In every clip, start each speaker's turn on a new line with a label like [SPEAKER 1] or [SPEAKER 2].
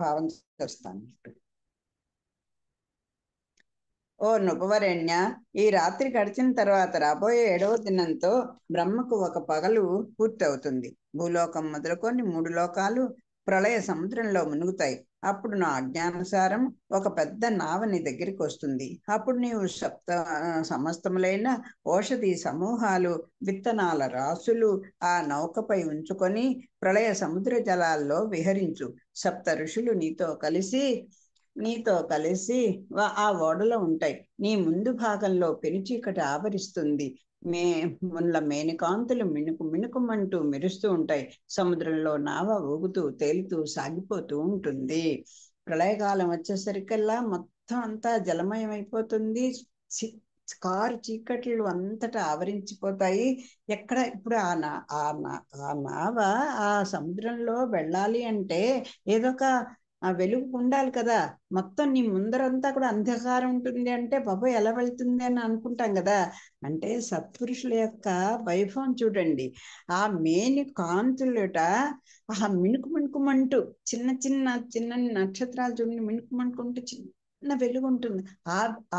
[SPEAKER 1] భావం చేస్తాను. ఓ నృపవరేణ్య, ఈ రాత్రి గడిచిన తర్వాత రాబోయే 7వ దినంతో బ్రహ్మకు ఒక పగలు పూర్తవుతుంది. భూలోకం మొదలుకొని 3 లోకాలు ప్రళయ సముద్రంలో మునుగుతాయి. అప్పుడు నా అజ్ఞానుసారం ఒక పెద్ద నావ నీ దగ్గరికి వస్తుంది. అప్పుడు నీవు సమస్తములైన ఔషధి సమూహాలు, విత్తనాల రాసులు ఆ నౌకపై ఉంచుకొని ప్రళయ సముద్ర జలాల్లో విహరించు. 7 ఋషులు నీతో కలిసి ఆ ఓడలో ఉంటాయి. నీ ముందు భాగంలో పెనుచీకటి ఆవరిస్తుంది. ముళ్ళ మేనికాంతులు మిణుకుమంటూ మెరుస్తూ ఉంటాయి. సముద్రంలో నావ ఊగుతూ తేలుతూ సాగిపోతూ ఉంటుంది. ప్రళయకాలం వచ్చేసరికల్లా మొత్తం అంతా జలమయం అయిపోతుంది. కారు చీకట్లు అంతటా ఆవరించిపోతాయి. ఎక్కడ ఇప్పుడు ఆ నావ ఆ సముద్రంలో వెళ్ళాలి అంటే ఏదో ఒక ఆ వెలుగు ఉండాలి కదా. మొత్తం నీ ముందరంతా కూడా అంధకారం ఉంటుంది అంటే బాబా ఎలా వెళ్తుంది అని అనుకుంటాం కదా. అంటే సత్పురుషుల యొక్క వైభవం చూడండి. ఆ మేని కాంతులట ఆ మిణుకుమంటూ చిన్న చిన్న చిన్న నక్షత్రాలు చూడండి, మిణుకుమంటుకుంటూ చిన్న వెలుగు ఉంటుంది.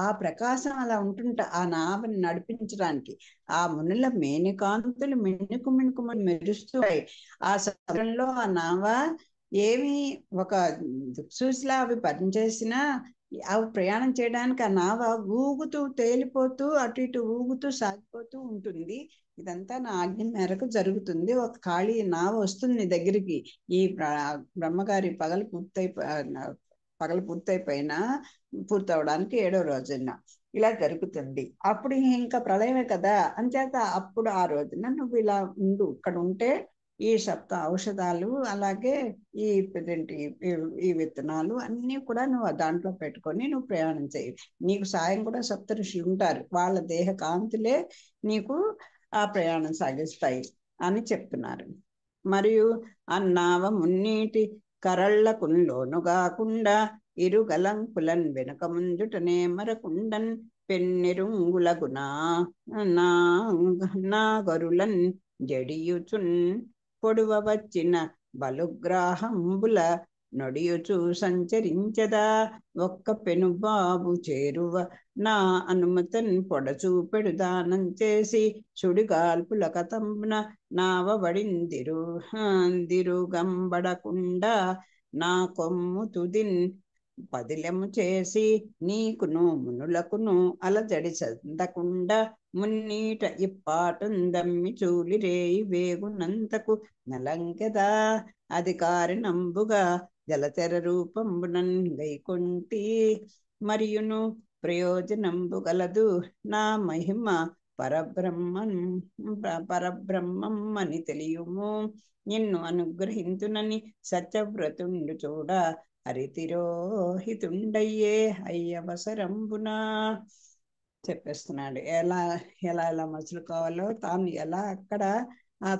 [SPEAKER 1] ఆ ప్రకాశం అలా ఉంటుంట ఆ నావని నడిపించడానికి. ఆ మునుల మేనికాంతులు మిణుకుమని మెరుస్తాయి. ఆ సముద్రంలో ఆ నావ ఏమి ఒక దిక్సూచిలా అవి పనిచేసినా అవి ప్రయాణం చేయడానికి ఆ నావ ఊగుతూ తేలిపోతూ అటు ఇటు ఊగుతూ సాగిపోతూ ఉంటుంది. ఇదంతా నా ఆజ్ఞ మేరకు జరుగుతుంది. ఒక ఖాళీ నావ వస్తుంది దగ్గరికి. ఈ బ్రహ్మగారి పగలు పూర్తవడానికి 7వ రోజున ఇలా జరుగుతుంది. అప్పుడు ఇంకా ప్రళయమే కదా. అంచేత అప్పుడు ఆ రోజున నువ్వు ఇలా ఉండు. ఇక్కడ ఉంటే ఈ 7 ఔషధాలు అలాగే ఈ విత్తనాలు అన్నీ కూడా నువ్వు దాంట్లో పెట్టుకొని నువ్వు ప్రయాణం చేయి. నీకు సాయం కూడా 7 ఋషులు ఉంటారు. వాళ్ళ దేహ కాంతులే నీకు ఆ ప్రయాణం సాగిస్తాయి అని చెప్తున్నారు. మరియు అన్నావ మున్నీటి కరళ్లకు లోనుగాకుండా ఇరుగలంకులన్ వెనుక ముందుటనే మరకుండన్ పెన్నెరుంగులగునా నా గరులన్ జడియుచున్ పొడువ వచ్చిన బలుగ్రాహంబుల నొడియుచు సంచరించదా. ఒక్క పెనుబాబు చేరువ నా అనుమతన్ పొడచూపెడుదానం చేసి సుడిగాల్పుల కతంబున నావబడిందిరుగంబడకుండా నా కొమ్ము తుదిన్ పదిలము చేసి నీకును మునులకును అలజడి చెందకుండా మున్నీట ఇప్పాటుందమ్మి చూలి రేయి వేగునంతకు నలంకెదా. అధికారినంబుగా జలచర రూపంబునన్ గైకొంటి మరియును ప్రయోజనంబు గలదు నా మహిమ పరబ్రహ్మని తెలియుము. నిన్ను అనుగ్రహింతునని సత్యవ్రతుండు చూడ హరితిరోహితుండయ్యే అయ్యవసరంబునా చెప్పేస్తున్నాడు. ఎలా ఎలా ఎలా మసులుకోవాలో, తాను ఎలా అక్కడ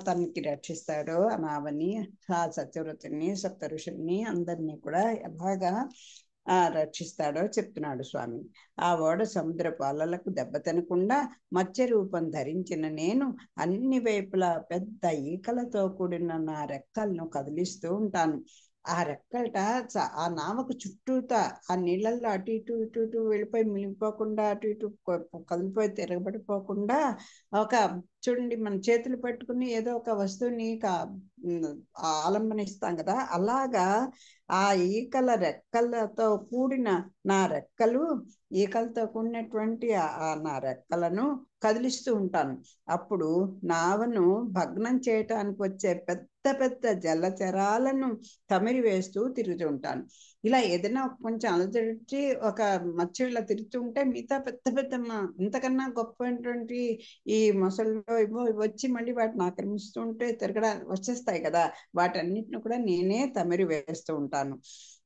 [SPEAKER 1] తనకి రక్షిస్తాడో ఆ నావని, ఆ సత్యవ్రతుని 7 ఋషుల్ని అందరినీ కూడా ఎలాగా రక్షిస్తాడో చెప్తున్నాడు స్వామి. ఆ ఓడ సముద్రపు అలలకు దెబ్బతినకుండా మత్స్య రూపం ధరించిన నేను అన్ని వైపులా పెద్ద ఈకలతో కూడిన నా రెక్కలను కదిలిస్తూ ఉంటాను. ఆ రెక్కలట ఆ నావకు చుట్టూతా ఆ నీళ్ళల్లో అటు ఇటు ఇటు ఇటు వెళ్ళిపోయి మిలిగిపోకుండా, అటు ఇటు కదిలిపోయి తిరగబడిపోకుండా ఒక చూడండి, మన చేతులు పట్టుకుని ఏదో ఒక వస్తువుని ఆలంబనిస్తాం కదా, అలాగా ఆ ఈకల రెక్కలతో కూడిన నా రెక్కలు, ఈకలతో కూడినటువంటి నా రెక్కలను కదిలిస్తూ ఉంటాను. అప్పుడు నావను భగ్నం చేయటానికి వచ్చే పెద్ద పెద్ద జలచరాలను తమిరి వేస్తూ తిరుగుతుంటాను. ఇలా ఏదైనా కొంచెం అలజడి ఒక మత్స్యులా తిరుగుతుంటే మిగతా పెద్ద పెద్ద ఇంతకన్నా గొప్పటువంటి ఈ మొసళ్ళు ఏమో వచ్చి మళ్ళీ వాటిని ఆక్రమిస్తుంటే వచ్చేస్తాయి కదా, వాటన్నిటిని కూడా నేనే తమిరి వేస్తూ ఉంటాను,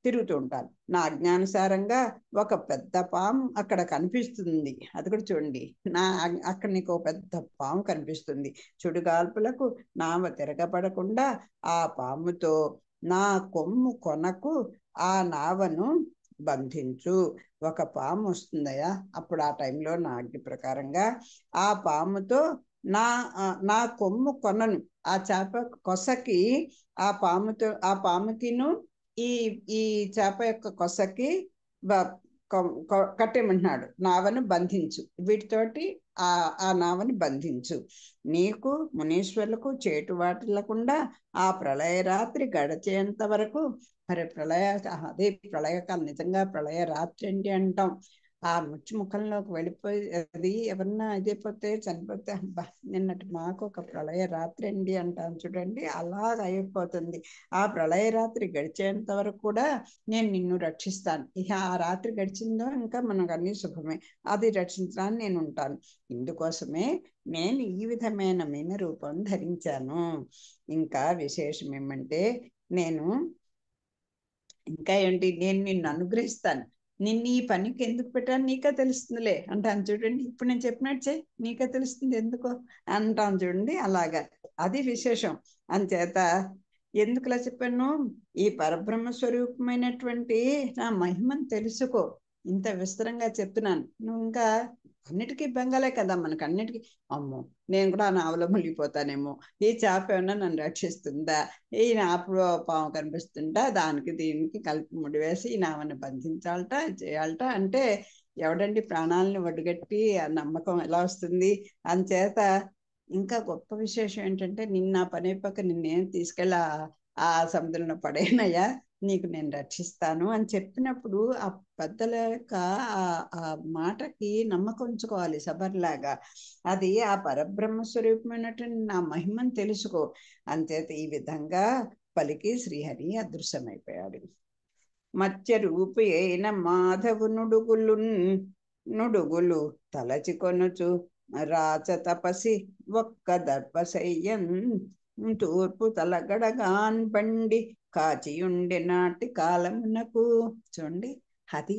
[SPEAKER 1] తిరుగుతూ ఉంటాను. నా అజ్ఞానుసారంగా ఒక పెద్ద పాము అక్కడ కనిపిస్తుంది. అది కూడా చూడండి, అక్కడ నీకు పెద్ద పాము కనిపిస్తుంది. చుడుగాల్పులకు నావ తిరగబడకుండా ఆ పాముతో నా కొమ్ము కొనకు ఆ నావను బంధించు. ఒక పాము వస్తుందయా, అప్పుడు ఆ టైంలో నా ఆజ్ఞ ప్రకారంగా ఆ పాముతో నా కొమ్ము కొనను, ఆ చేప కొసకి ఆ పాముకిను ఈ ఈ చేప యొక్క కొసకి కట్టేమంటున్నాడు. నావను బంధించు, వీటితోటి ఆ నావను బంధించు. నీకు మునీశ్వరులకు చేటు వాటిల్లకుండా ఆ ప్రళయ రాత్రి గడిచేంత వరకు. మరి అదే ప్రళయకాలం, నిజంగా ప్రళయ రాత్రి ఏంటి అంటాం. ఆ ముచ్చు ముఖంలోకి వెళ్ళిపోయి అది ఎవరన్నా ఇదైపోతే చనిపోతే అబ్బా నిన్నటి మాకు ఒక ప్రళయ రాత్రి అండి అంటాను చూడండి, అలాగ అయిపోతుంది. ఆ ప్రళయ రాత్రి గడిచేంత వరకు కూడా నేను నిన్ను రక్షిస్తాను. ఇక ఆ రాత్రి గడిచిందో ఇంకా మనకు అన్ని శుభమే. అది రక్షించడానికి నేను ఉంటాను. ఇందుకోసమే నేను ఈ విధమైన మీన రూపం ధరించాను. ఇంకా విశేషం ఏమంటే నేను ఇంకా ఏంటి, నేను నిన్ను అనుగ్రహిస్తాను. నిన్ను ఈ పనికి ఎందుకు పెట్టాను నీకే తెలుస్తుందిలే అంటాను చూడండి. ఇప్పుడు నేను చెప్పినట్టు చెయ్యి, నీకే తెలుస్తుంది ఎందుకో అంటాను చూడండి. అలాగా అది విశేషం. అంచేత ఎందుకులా చెప్పాను, ఈ పరబ్రహ్మ స్వరూపమైనటువంటి నా మహిమను తెలుసుకో. ఇంత విస్తరంగా చెప్తున్నాను. నువ్వు ఇంకా అన్నిటికీ బెంగలే కదా మనకు అన్నిటికీ. అమ్మో నేను కూడా నావలో మునిగిపోతానేమో, ఈ చేప ఏమన్నా నన్ను రక్షిస్తుందా, ఈ నాపులో పాము కనిపిస్తుంటా, దానికి దీనికి కలిపి ముడివేసి ఈ నామని బంధించాలట చేయాలట అంటే ఎవడండి ప్రాణాలను ఒడ్డుగట్టి ఆ నమ్మకం ఎలా వస్తుంది? అంచేత ఇంకా గొప్ప విశేషం ఏంటంటే, నిన్న పని అయిపోక నిన్నేం తీసుకెళ్ళి ఆ సముద్రంలో పడేనయ్యా, నీకు నేను రక్షిస్తాను అని చెప్పినప్పుడు ఆ పెద్దల యొక్క ఆ మాటకి నమ్మకం ఉంచుకోవాలి సబర్లాగా. అది ఆ పరబ్రహ్మ స్వరూపమైనటువంటి నా మహిమను తెలుసుకో. అంచేత ఈ విధంగా పలికి శ్రీహరి అదృశ్యమైపోయాడు. మత్స్య రూపి అయిన మాధవు నుడుగులు తలచి కొనుచు రాచ తపసి ఒక్క దర్పశయ్యన్ తూర్పు తలగడగాన్ బండి కాచియుండి నాటి కాలమునకు. చూడండి, అది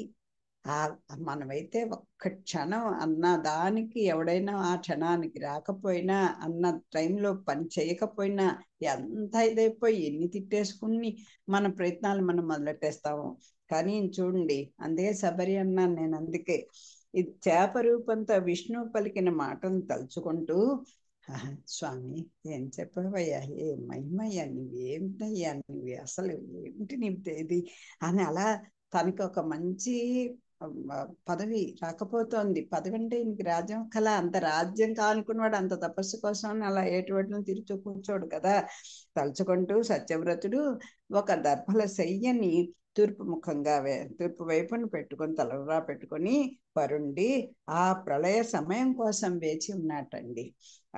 [SPEAKER 1] మనమైతే ఒక్క క్షణం అన్న దానికి ఎవడైనా ఆ క్షణానికి రాకపోయినా, అన్న టైంలో పని చేయకపోయినా ఎంత ఇదైపోయి ఎన్ని తిట్టేసుకుని మన ప్రయత్నాలు మనం మొదలెట్టేస్తాము. కానీ చూడండి, అందే శబరి అన్నాను నేను. అందుకే ఇది చేప రూపంతో విష్ణు పలికిన మాటను తలుచుకుంటూ, స్వామి ఏం చెప్పావయ్యా, ఏ మహిమయ్యా, నువ్వేమిటయ్యా, నువ్వు అసలు ఏమిటి నీ ఇది అని అలా తనకి ఒక మంచి పదవి రాకపోతోంది. పదవి అంటే ఇంక రాజ్యం కల, అంత రాజ్యం కానుకున్నవాడు అంత తపస్సు కోసం అలా ఏటువట్లను తిరుగుతూ కూర్చోడు కదా. తలుచుకుంటూ సత్యవ్రతుడు ఒక దర్భల శయ్యని తూర్పు వైపును పెట్టుకొని తలరా పెట్టుకొని పరుండి ఆ ప్రళయ సమయం కోసం వేచి ఉన్నట్టండి.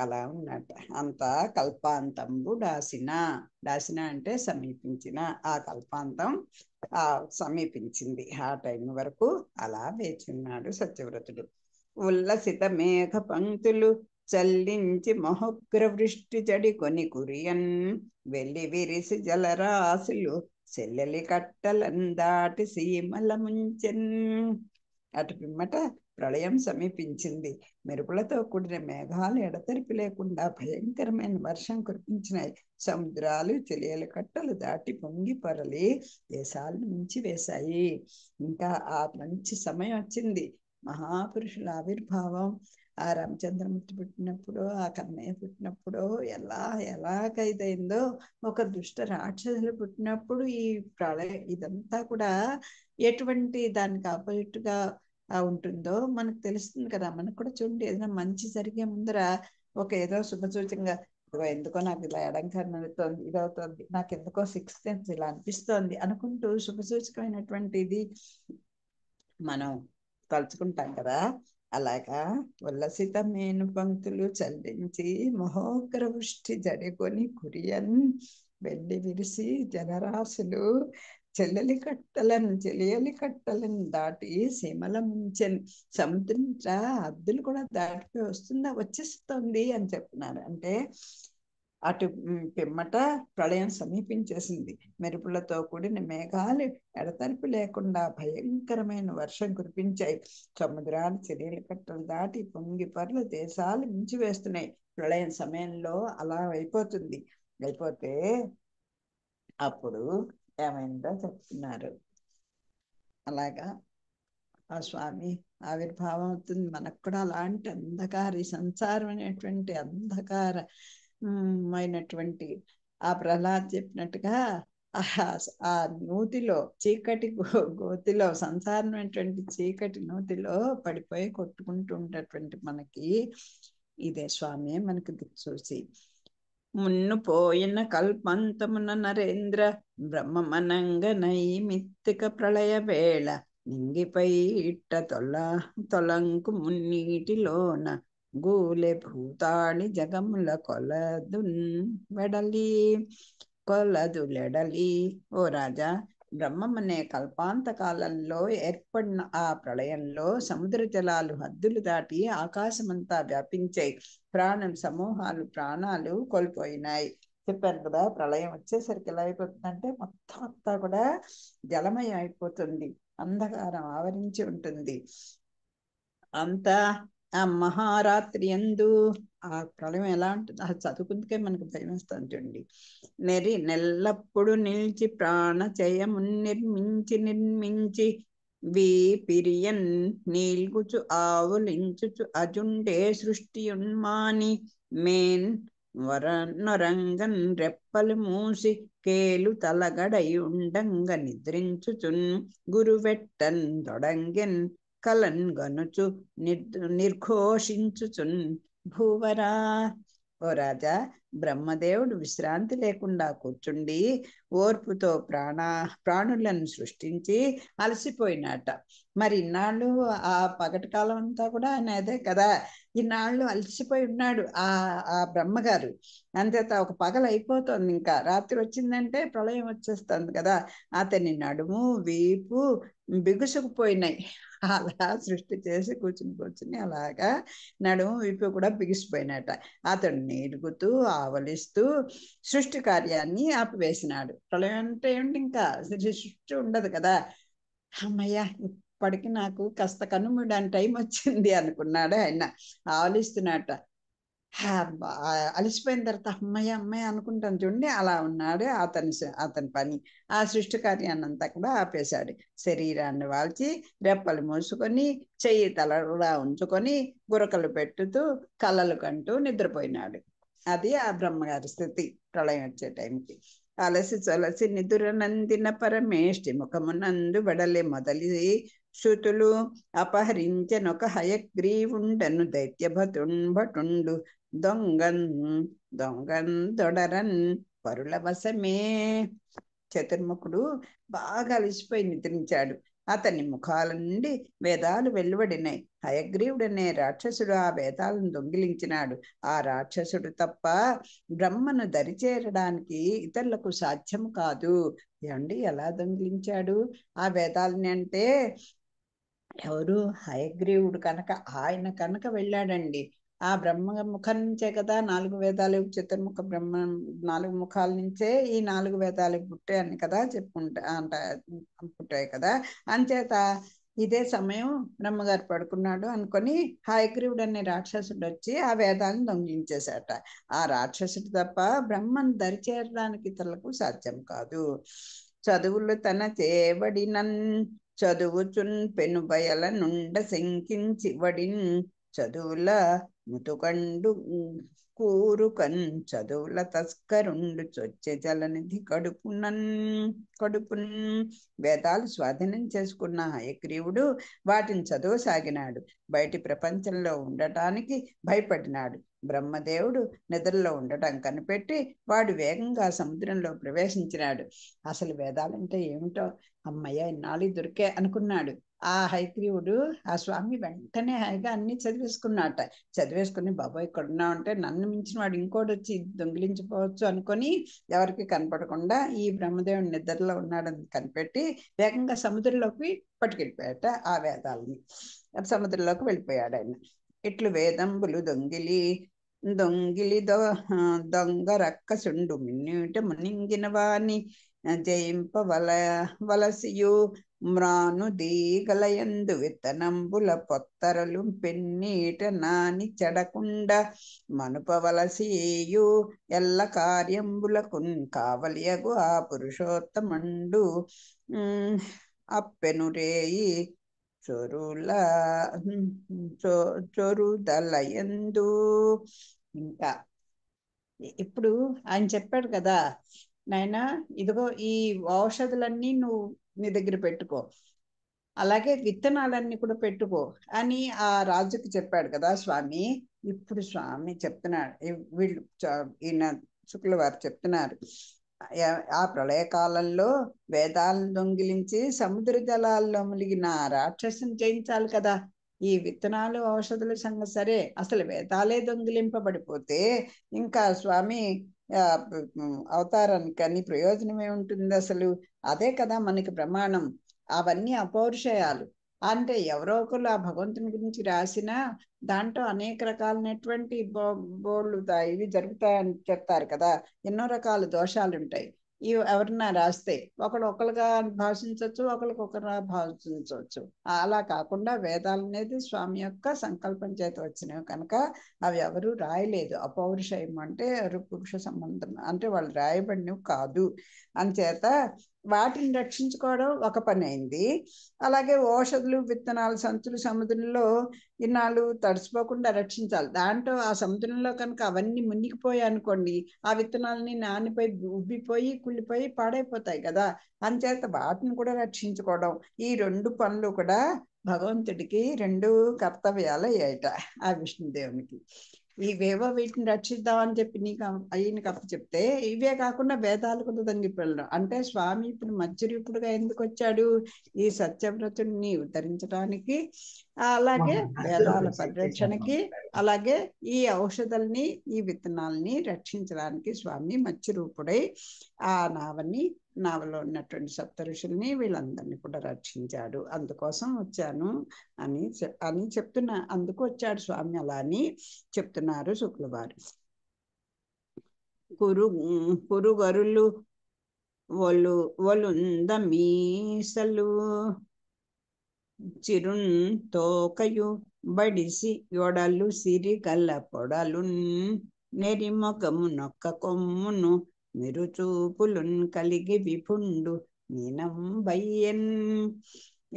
[SPEAKER 1] అలా ఉన్నట్ట. అంతా కల్పాంతంబు దాసిన అంటే సమీపించిన. ఆ కల్పాంతం సమీపించింది. ఆ టైం వరకు అలా వేచి ఉన్నాడు సత్యవ్రతుడు. ఉల్లసిత మేఘ పంక్తులు చల్లించి మహోగ్ర వృష్టి జడి కొని కురియన్ వెళ్ళి విరిసి జలరాశులు చెల్లెలి కట్టలను దాటి సీమల ముంచెన్. అటు పిమ్మట ప్రళయం సమీపించింది. మెరుపులతో కూడిన మేఘాలు ఎడతెరిపి లేకుండా భయంకరమైన వర్షం కురిపించినాయి. సముద్రాలు చెలియల కట్టలు దాటి పొంగి పొరలి దేశాలను మించి వేశాయి. ఇంకా ఆ మంచి సమయం వచ్చింది. మహాపురుషుల ఆవిర్భావం. ఆ రామచంద్రమూర్తి పుట్టినప్పుడు, ఆ కన్నయ్య పుట్టినప్పుడు ఎలాగైందో, ఒక దుష్ట రాక్షసులు పుట్టినప్పుడు ఈ ప్రళయం ఇదంతా కూడా ఎటువంటి దానికి ఆపోజిట్ గా ఉంటుందో మనకు తెలుస్తుంది కదా. మనకు కూడా చూడండి, ఏదైనా మంచి జరిగే ముందర ఒక ఏదో శుభసూచకంగా ఎందుకో నాకు ఇలా ఎడంకరణ అవుతుంది, ఇదవుతుంది, నాకు ఎందుకో సిక్స్త్ సెన్స్ ఇలా అనిపిస్తోంది అనుకుంటూ శుభసూచకమైనటువంటిది మనం తలుచుకుంటాం కదా. అలాగా ఉల్లసిత మేను పంక్తులు చల్లించి మహోగ్ర వృష్టి జడికొని కురియన్ వెళ్ళి విరిసి జలరాశులు చెలియలి కట్టలను దాటి సీమల ముంచెన్. సముద్రం హద్దులు కూడా దాటిపోయి వచ్చేస్తుంది అని చెప్తున్నారు. అంటే అటు పిమ్మట ప్రళయం సమీపించేసింది. మెరుపులతో కూడిన మేఘాలు ఎడతెరిపి లేకుండా భయంకరమైన వర్షం కురిపించాయి. సముద్రాలు చెరియల కట్టలు దాటి పొంగి పర్లు దేశాలు మించి వేస్తున్నాయి. ప్రళయం సమయంలో అలా అయిపోతుంది. అయిపోతే అప్పుడు ఏమైందో చెప్తున్నారు. అలాగా ఆ స్వామి ఆవిర్భావం అవుతుంది. మనకు కూడా అలాంటి ఈ సంసారం అనేటువంటి అయినటువంటి ఆ ప్రహ్లాద్ చెప్పినట్టుగా ఆ నూతిలో చీకటి గోతిలో సంసారమైనటువంటి చీకటి నూతిలో పడిపోయి కొట్టుకుంటూ ఉండేటువంటి మనకి ఇదే స్వామి మనకు దిక్సూచి. మున్ను పోయిన కల్పంతమున నరేంద్ర బ్రహ్మమనంగ నైమిత్తిక ప్రళయ వేళ నింగిపై ఇట్ట తొలంకు మున్నీటిలోన గూలె భూతాళి జగముల కొలదులెడలి. ఓ రాజా, బ్రహ్మమనే కల్పాంత కాలంలో ఏర్పడిన ఆ ప్రళయంలో సముద్ర జలాలు హద్దులు దాటి ఆకాశమంతా వ్యాపించాయి. సమూహాలు ప్రాణాలు కోల్పోయినాయి. చెప్పాను కదా, ప్రళయం వచ్చేసరికి ఎలా అయిపోతుందంటే మొత్తం అంతా కూడా జలమయం అయిపోతుంది, అంధకారం ఆవరించి ఉంటుంది. అంతా ఆ మహారాత్రి యందు ఆ ప్రళయం ఎలా ఉంటుంది, అది చదువుకుందుకే మనకు భయం వస్తుంది చూడండి. నెల్లప్పుడు నిలిచి ప్రాణచయము నిర్మించి వీపిరియన్ నీల్గుచు ఆవులించుచు అజుండే సృష్టియున్మాని మేన్ నొరంగన్ రెప్పలు మూసి కేలు తలగడయుండంగ నిద్రించుచున్ గురువెట్టన్ తొడంగెన్ కలన్ గనుచు నిర్ఘోషించుచున్ భూవరా. ఓ రాజా, బ్రహ్మదేవుడు విశ్రాంతి లేకుండా కూర్చుండి ఓర్పుతో ప్రాణులను సృష్టించి అలసిపోయినట. మరి ఇన్నాళ్ళు ఆ పగటి కాలం అంతా కూడా ఆయన అదే కదా, ఇన్నాళ్ళు అలసిపోయి ఉన్నాడు ఆ బ్రహ్మగారు. అంతేత ఒక పగలు అయిపోతుంది, ఇంకా రాత్రి వచ్చిందంటే ప్రళయం వచ్చేస్తుంది కదా. అతని నడుము వీపు బిగుసుకుపోయినాయి. అలా సృష్టి చేసి కూర్చుని అలాగా నడుము వీపు కూడా బిగిసిపోయినట. అతడు నీరుగుతూ ఆవలిస్తూ సృష్టి కార్యాన్ని ఆపివేసినాడు. ప్రళయం అంటే ఏంటి, ఇంకా సృష్టి ఉండదు కదా. అమ్మయ్య, ఇప్పటికి నాకు కాస్త కన్నుమూడని టైం వచ్చింది అనుకున్నాడు ఆయన. ఆవలిస్తున్నట్ట. అలసిపోయిన తర్వాత అమ్మయ్య అనుకుంటాను చూడండి, అలా ఉన్నాడు అతని పని. ఆ సృష్టి కార్యాన్ని అంతా కూడా ఆపేశాడు. శరీరాన్ని వాల్చి రెప్పలు మూసుకొని చెయ్యి తలగా ఉంచుకొని గురకలు పెట్టుతూ కలలు కంటూ నిద్రపోయినాడు. అది ఆ బ్రహ్మగారి స్థితి ప్రళయం వచ్చే టైంకి. అలసి చొలసి నిదురనందిన పరమేష్టి ముఖమునందు బడలే మొదలి శృతులు అపహరించెనొక హయగ్రీవుండను దైత్యభటుండు దొంగన్ దొడరన్ పరుల వశమే. చతుర్ముఖుడు బాగా అలసిపోయి నిద్రించాడు. అతని ముఖాల నుండి వేదాలు వెలువడినాయి. హయగ్రీవుడనే రాక్షసుడు ఆ వేదాలను దొంగిలించినాడు. ఆ రాక్షసుడు తప్ప బ్రహ్మను దరిచేరడానికి ఇతరులకు సాధ్యం కాదు. ఏమండి, ఎలా దొంగిలించాడు ఆ వేదాలని అంటే, ఎవరు, హయగ్రీవుడు కనుక, ఆయన కనుక వెళ్ళాడండి. ఆ బ్రహ్మ ముఖం నుంచే కదా 4 వేదాలు, చతుర్ముఖ బ్రహ్మ 4 ముఖాల నుంచే ఈ 4 వేదాలు పుట్టాయని కదా పుట్టాయి కదా. అంచేత ఇదే సమయం బ్రహ్మగారు పడుకున్నాడు అనుకొని హయగ్రీవుడు అనే రాక్షసుడు వచ్చి ఆ వేదాలను దొంగిలించేశాట. ఆ రాక్షసుడు తప్ప బ్రహ్మను దరిచేరడానికి ఇతరులకు సాధ్యం కాదు. చదువులు తన చేవడినన్ చదువుచున్ పెనుబయల నుండ శంకించి వడిన్ చదువుల ముతుకండు కూరుకన్ చదువుల తస్కరుండు చొచ్చె జలనిధి కడుపున్. వేదాలు స్వాధీనం చేసుకున్న హయగ్రీవుడు వాటిని చదవసాగినాడు. బయటి ప్రపంచంలో ఉండటానికి భయపడినాడు. బ్రహ్మదేవుడు నిద్రలో ఉండటం కనిపెట్టి వాడు వేగంగా సముద్రంలో ప్రవేశించినాడు. అసలు వేదాలంటే ఏమిటో అమ్మయ్య ఇన్నాళ్ళు దొరికే అనుకున్నాడు. ఆ హయగ్రీవుడు ఆ స్వామి వెంటనే హాయిగా అన్ని చదివేసుకుని బాబాయ్ ఇక్కడ ఉన్నామంటే నన్ను మించిన వాడు ఇంకోటి వచ్చి దొంగిలించిపోవచ్చు అనుకొని ఎవరికి కనపడకుండా ఈ బ్రహ్మదేవుని నిద్రలో ఉన్నాడని కనిపెట్టి వేగంగా సముద్రంలోకి పట్టుకెళ్ళిపోయాట ఆ వేదాలని. సముద్రంలోకి వెళ్ళిపోయాడు ఆయన. ఇట్లు వేదంబులు దొంగిలి దొంగ రక్కసుండు మిన్నీట మునింగిన వాణి జయింపవలసియు మ్రాను దీగలయందు విత్తనంబుల పొత్తరలు పెన్నీట నాని చెడకుండ మనుపవలసియు ఎల్ల కార్యంబులకు కావలియగు ఆ పురుషోత్తమండు అప్పెనురేయి చొరుదలయందు. ఇంకా ఇప్పుడు ఆయన చెప్పాడు కదా, నాయనా ఇదిగో ఈ ఔషధులన్నీ నువ్వు నీ దగ్గర పెట్టుకో, అలాగే విత్తనాలన్నీ కూడా పెట్టుకో అని ఆ రాజుకి చెప్పాడు కదా స్వామి. ఇప్పుడు స్వామి చెప్తున్నాడు, వీళ్ళు ఈయన శుక్లవారు చెప్తున్నారు, ఆ ప్రళయకాలంలో వేదాలను దొంగిలించి సముద్ర జలాల్లో మునిగిన రాక్షసుని జయించాలి కదా. ఈ విత్తనాలు ఔషధుల సంగతి సరే, అసలు వేదాలే దొంగిలింపబడిపోతే ఇంకా స్వామి అవతారానికి అన్ని ప్రయోజనం ఏముంటుంది అసలు? అదే కదా మనకి ప్రమాణం. అవన్నీ అపౌరుషయాలు. అంటే ఎవరో ఒకరు ఆ భగవంతుని గురించి రాసిన దాంట్లో అనేక రకాలైనటువంటి బోళ్ళు ఇవి జరుగుతాయని చెప్తారు కదా, ఎన్నో రకాల దోషాలు ఉంటాయి. ఇవి ఎవరన్నా రాస్తే ఒకళ్ళొకరుగా భాషించవచ్చు, ఒకరికొకరు భాషించవచ్చు. అలా కాకుండా వేదాలు అనేది స్వామి యొక్క సంకల్పం చేత వచ్చినవి కనుక అవి ఎవరు రాయలేదు. అపౌరుషయం అంటే పురుష సంబంధం, అంటే వాళ్ళు రాయబడినవి కాదు. అంచేత వాటిని రక్షించుకోవడం ఒక పని అయింది. అలాగే ఔషధులు విత్తనాలు సంచులు సముద్రంలో ఇన్నాళ్ళు తడిసిపోకుండా రక్షించాలి. దాంట్లో ఆ సముద్రంలో కనుక అవన్నీ మునిగిపోయాయి అనుకోండి, ఆ విత్తనాలని నానిపోయి ఉబ్బిపోయి కుళ్ళిపోయి పాడైపోతాయి కదా. అంచేత వాటిని కూడా రక్షించుకోవడం, ఈ రెండు పనులు కూడా భగవంతుడికి రెండు కర్తవ్యాలు అయ్యాయట ఆ విష్ణుదేవునికి. ఇవేవో వీటిని రక్షిద్దామని చెప్పి ఈయనకి అప్పు చెప్తే, ఇవే కాకుండా వేదాలు కూడా దొంగిపోవడం. అంటే స్వామి ఇప్పుడు మత్స్యరూపుడుగా ఎందుకు వచ్చాడు? ఈ సత్యవ్రతుడిని ఉద్ధరించడానికి, అలాగే వేదాల పరిరక్షణకి, అలాగే ఈ ఔషధాలని ఈ విత్తనాలని రక్షించడానికి స్వామి మత్స్యరూపుడై ఆ నావలో ఉన్నటువంటి సప్త ఋషుల్ని వీళ్ళందరినీ కూడా రక్షించాడు. అందుకోసం వచ్చాను అని చెప్తున్నా. అందుకు వచ్చాడు స్వామి అలా అని చెప్తున్నారు శుక్లవారు. కురుగరులు ఒలుంద మీసలు చిరున్ తోకయు బడిసి యొడలు సిరి గల్ల పొడలున్ నెరిమొగము నొక్క కొమ్మును మిరుచూపులున్ కలిగి విపుండు మీనంబయ్యన్.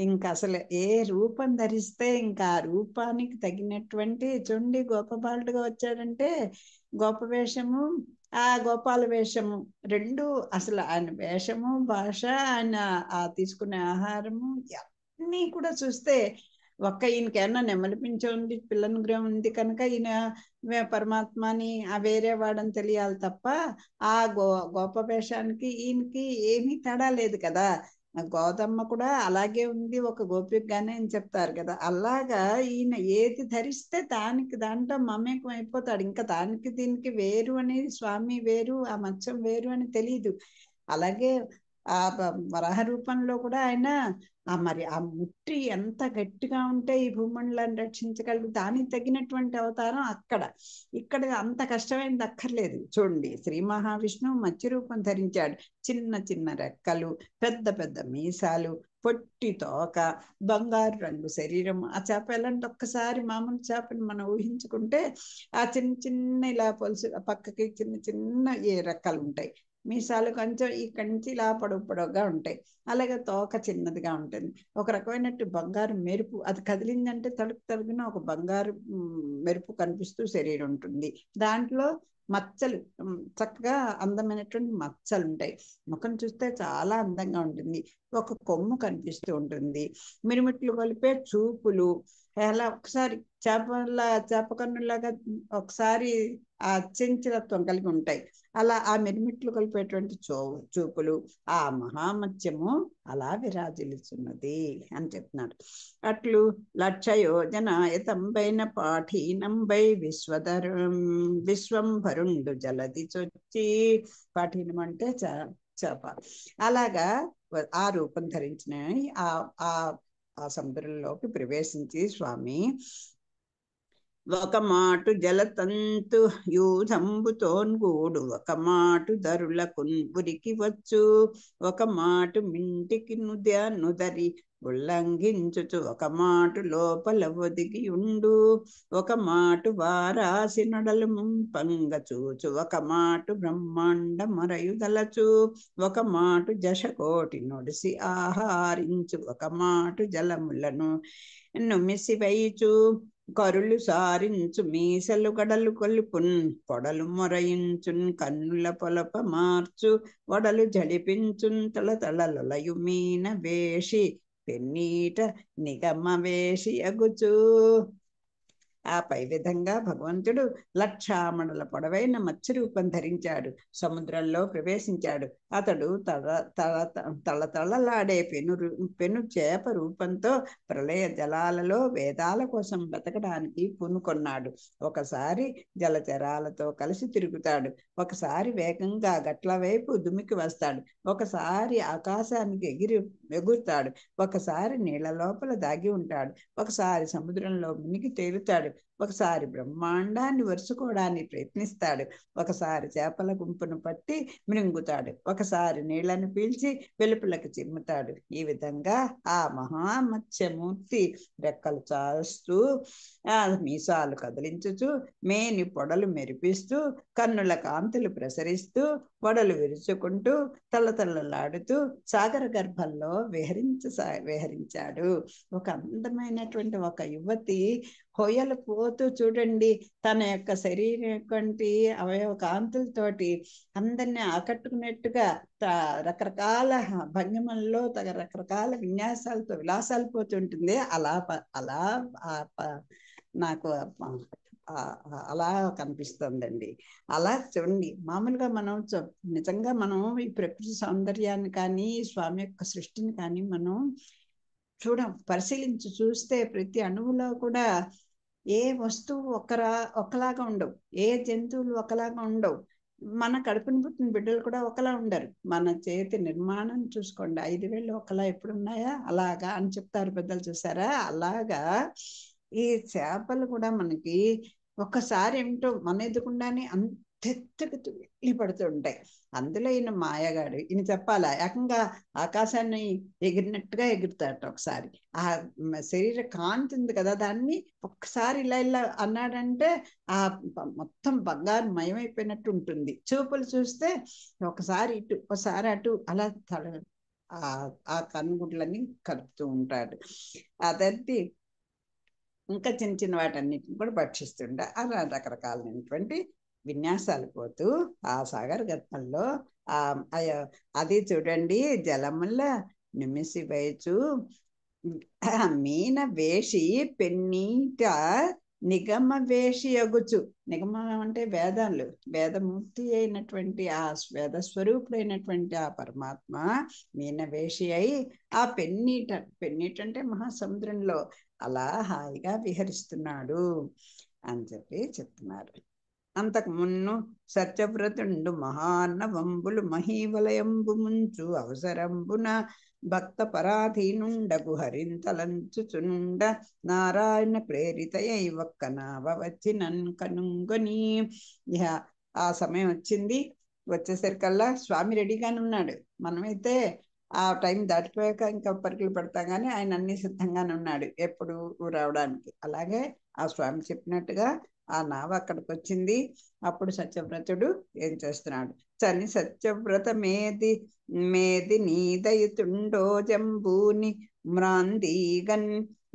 [SPEAKER 1] ఇంకా అసలు ఏ రూపం ధరిస్తే ఇంకా ఆ రూపానికి తగినటువంటి చూండి గోపబాలుడుగా వచ్చాడంటే గోప వేషము, ఆ గోపాల వేషము రెండు, అసలు ఆయన వేషము భాష, ఆయన ఆ తీసుకునే ఆహారము అన్నీ కూడా చూస్తే ఒక్క ఈయనకేమన్నా నెమలిపించి ఉంది, పిల్లనుగ్రహం ఉంది కనుక ఈయన పరమాత్మని ఆ వేరే వాడని తెలియాలి తప్ప ఆ గోప వేషానికి ఈయనకి ఏమీ తేడా లేదు కదా. గోదమ్మ కూడా అలాగే ఉంది, ఒక గోపికగానే అని చెప్తారు కదా. అలాగా ఈయన ఏది ధరిస్తే దాంట్లో మమేకం అయిపోతాడు. ఇంకా దానికి దీనికి వేరు అనేది, స్వామి వేరు ఆ మత్స్యం వేరు అని తెలియదు. అలాగే ఆ వరాహ రూపంలో కూడా ఆయన మరి ఆ ముట్టి ఎంత గట్టిగా ఉంటే ఈ భూమండలాన్ని రక్షించగలరు, దానికి తగినటువంటి అవతారం ఇక్కడ అంత కష్టమైంది అక్కర్లేదు. చూడండి, శ్రీ మహావిష్ణువు మత్స్య రూపం ధరించాడు. చిన్న చిన్న రెక్కలు, పెద్ద పెద్ద మీసాలు, పొట్టి తోక, బంగారు రంగు శరీరం. ఆ చేప ఎలాంటి, ఒక్కసారి మామూలు చేపని మనం ఊహించుకుంటే ఆ చిన్న చిన్న ఇలా పొలుసు పక్కకి చిన్న చిన్న ఏ రెక్కలు ఉంటాయి, మీసాలు కొంచెం ఇక్కడి నుంచి ఇలా పొడవుగా ఉంటాయి, అలాగే తోక చిన్నదిగా ఉంటుంది. ఒక రకమైనట్టు బంగారు మెరుపు, అది కదిలిందంటే తలుపున ఒక బంగారు మెరుపు కనిపిస్తూ శరీరం ఉంటుంది. దాంట్లో మచ్చలు, చక్కగా అందమైనటువంటి మచ్చలు ఉంటాయి. ముఖం చూస్తే చాలా అందంగా ఉంటుంది. ఒక కొమ్ము కనిపిస్తూ ఉంటుంది. మిరుమిట్లు కలిపే చూపులు, అలా ఒకసారి చేప కన్నులాగా ఒకసారి ఆ చంచలత్వం కలిగి ఉంటాయి. అలా ఆ మిరుమిట్లు కలిపేటువంటి చూపులు, ఆ మహామత్స్యము అలా విరాజిల్లుతున్నది అని చెప్తున్నారు. అట్లు 1,00,000 యోజనాయతంబైన పాఠీనంబై విశ్వంభరుండు జలది చొచ్చి. పాఠీనం అంటే చేప. అలాగా ఆ రూపం ధరించిన ఆ సముద్రంలోకి ప్రవేశించి స్వామి ఒక మాటు జలతంతు యూధంబుతోన్గూడు, ఒక మాటు ధరులకు ఉరికి వచ్చు, ఒక మాటు మింటికి నుదరి ఉల్లంఘించుచు, ఒక మాటు లోపల ఒదిగి ఉండు, ఒక మాటు వారాసి నడలు ముంపంగ చూచు, ఒక మాటు బ్రహ్మాండ మరయుదలచు, ఒక మాటు జశకోటి నొడిసి ఆహారించు, ఒక మాటు జలములను నుమిసి వైచు, కరులు సారించు మీసలు గడలు కొలుపున్ పొడలు మొరయించున్ కన్నుల పొలప మార్చు వడలు జడిపించున్ తళతళలయు మీన వేషి పెన్నీట నిగమ వేషి అగుచు. ఆ పై విధంగా భగవంతుడు లక్షామణుల పొడవైన మత్స్య రూపం ధరించాడు, సముద్రంలో ప్రవేశించాడు. అతడు తళతళలాడే పెను చేప రూపంతో ప్రళయ జలాలలో వేదాల కోసం బతకడానికి పూనుకొన్నాడు. ఒకసారి జలచరాలతో కలిసి తిరుగుతాడు, ఒకసారి వేగంగా గట్ల వైపు దుమికి వస్తాడు, ఒకసారి ఆకాశానికి ఎగురుతాడు, ఒకసారి నీళ్ల లోపల దాగి ఉంటాడు, ఒకసారి సముద్రంలో మునిగి తేలుతాడు, ఒకసారి బ్రహ్మాండాన్ని వరుసుకోవడానికి ప్రయత్నిస్తాడు, ఒకసారి చేపల గుంపును పట్టి మృంగుతాడు, ఒకసారి నీళ్లను పీల్చి వెలుపులకు చిమ్ముతాడు. ఈ విధంగా ఆ మహామత్స్యమూర్తి రెక్కలు చాస్తూ, మీసాలు కదిలించుచు, మేని పొడలు మెరిపిస్తూ, కన్నుల కాంతులు ప్రసరిస్తూ, పొడలు విరుచుకుంటూ, తల్లతల్లలాడుతూ సాగర గర్భంలో విహరించాడు. ఒక అందమైనటువంటి ఒక యువతి హొయలు పోతూ చూడండి, తన యొక్క శరీరం అవయవ కాంతులతోటి అందరినీ ఆకట్టుకున్నట్టుగా రకరకాల భంగిమల్లో రకరకాల విన్యాసాలతో విలాసాలు పోతుంటుంది. అలా నాకు అలా కనిపిస్తుందండి. అలా చూడండి, మామూలుగా మనం నిజంగా మనం ఈ ప్రకృతి సౌందర్యాన్ని కానీ స్వామి యొక్క సృష్టిని కానీ మనం పరిశీలించి చూస్తే ప్రతి అణువులో కూడా ఏ వస్తువు ఒకలాగా ఉండవు, ఏ జంతువులు ఒకలాగా ఉండవు. మన కడుపున పుట్టిన బిడ్డలు కూడా ఒకలా ఉండరు. మన చేతి నిర్మాణం చూసుకోండి, 5 వేళ్ళు ఒకలా ఎప్పుడున్నాయా అలాగా అని చెప్తారు పెద్దలు, చూసారా? అలాగా ఈ చేపలు కూడా మనకి ఒక్కసారి ఏమిటో మన ఎదుగుండానే అంతెత్తుకు తుళ్ళి పడుతూ ఉంటాయి. అందులో ఈయన మాయగాడు, ఈయన చెప్పాలా, ఏకంగా ఆకాశాన్ని ఎగిరినట్టుగా ఎగురుతాడు. ఒకసారి ఆ శరీర కాంతి ఉంది కదా, దాన్ని ఒక్కసారి ఇలా అన్నాడంటే ఆ మొత్తం బంగారు మయమైపోయినట్టు ఉంటుంది. చూపులు చూస్తే ఒకసారి ఇటు ఒకసారి అటు అలా ఆ కన్నుగుడ్లన్నీ కలుపుతూ ఉంటాడు. అదంటే ఇంకా చిన్న చిన్న వాటన్నిటిని కూడా భక్షిస్తుండే. అలా రకరకాలైనటువంటి విన్యాసాలు పోతూ ఆ సాగర గర్భంలో అది చూడండి, జలముల నిమిసి వేచు మీన వేషి పెన్నీట నిగమ వేషి అగుచు. నిగమం అంటే వేదాలు, వేదమూర్తి అయినటువంటి ఆ వేద స్వరూపుడైనటువంటి ఆ పరమాత్మ మీన వేషి అయి ఆ పెన్నీట అంటే మహాసముద్రంలో అలా హాయిగా విహరిస్తున్నాడు అని చెప్తున్నారు. అంతకు మున్ను సత్యవ్రతుండు మహాన్నవంబులు మహీవలయంబు ముంచు అవసరంబున భక్త పరాధీనుండగు హరింతలంచుచునుండ నారాయణ ప్రేరితయై ఒక్క నావ వచ్చి కనుంగొని. ఆ సమయం వచ్చింది, వచ్చేసరికల్లా స్వామి రెడీగానే ఉన్నాడు. మనమైతే ఆ టైం దాటిపోయాక ఇంకా పరుగులు పెడతాం, కానీ ఆయన అన్ని సిద్ధంగానే ఉన్నాడు ఎప్పుడు రావడానికి. అలాగే ఆ స్వామి చెప్పినట్టుగా ఆ నావ అక్కడికి వచ్చింది. అప్పుడు సత్యవ్రతుడు ఏం చేస్తున్నాడు, చని సత్యవ్రత మేది నీదయుతుండో జంబూని మ్రాందీగన్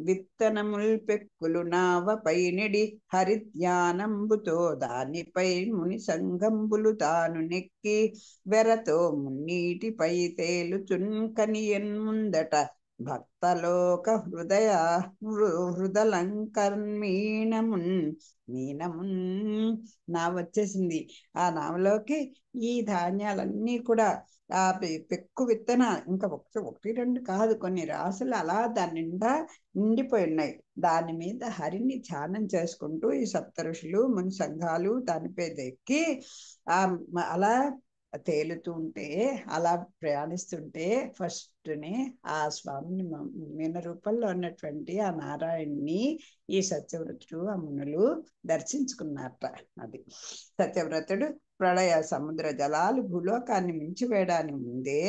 [SPEAKER 1] విత్తనముల్ పెక్కులు నావ పైనిడి హరిధ్యానంబుతో దానిపై ముని సంగంబులు తాను నెక్కి వెరతో మున్నీటిపై తేలుచున్కనియన్ ముందట భక్తలోక మీనమున్. నావ వచ్చేసింది. ఆ నావలోకి ఈ ధాన్యాలన్నీ కూడా ఆ పెక్కు విత్తనాలు, ఇంకా ఒకటి రెండు కాదు, కొన్ని రాసులు అలా దాని నిండా నిండిపోయి ఉన్నాయి. దాని మీద హరిని ధ్యానం చేసుకుంటూ ఈ సప్త ఋషులు ముని సంఘాలు దానిపై ఎక్కి అలా తేలుతూ ఉంటే, అలా ప్రయాణిస్తుంటే ఫస్ట్ని ఆ స్వామిని మీన రూపంలో ఉన్నటువంటి ఆ నారాయణ్ణి ఈ సత్యవ్రతుడు ఆ మునులు దర్శించుకున్నారట. అది సత్యవ్రతుడు ప్రళయ సముద్ర జలాలు భూలోకాన్ని మించివేయడానికి ముందే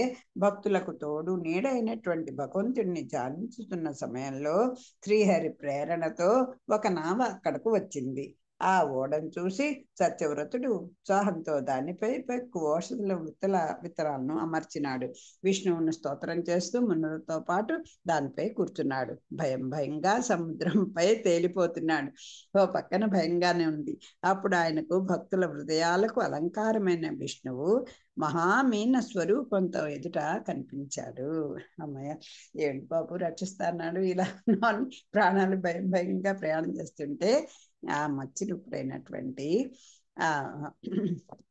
[SPEAKER 1] భక్తులకు తోడు నీడైనటువంటి భగవంతుడిని ధ్యానించుతున్న సమయంలో శ్రీహరి ప్రేరణతో ఒక నావ అక్కడకు వచ్చింది. ఆ ఓడను చూసి సత్యవ్రతుడు ఉత్సాహంతో దానిపై పెక్కు ఔషధుల విత్తనాలను అమర్చినాడు. విష్ణువును స్తోత్రం చేస్తూ మునులతో పాటు దానిపై కూర్చున్నాడు. భయంగా సముద్రంపై తేలిపోతున్నాడు. ఓ పక్కన భయంగానే ఉంది. అప్పుడు ఆయనకు భక్తుల హృదయాలకు అలంకారమైన విష్ణువు మహామీన స్వరూపంతో ఎదుట కనిపించాడు. అమ్మయ్య, ఏంటి బాబు రక్షిస్తాడు ఇలా ప్రాణాలు భయంగా ప్రయాణం చేస్తుంటే ఆ మత్స్యరూపుడైనటువంటి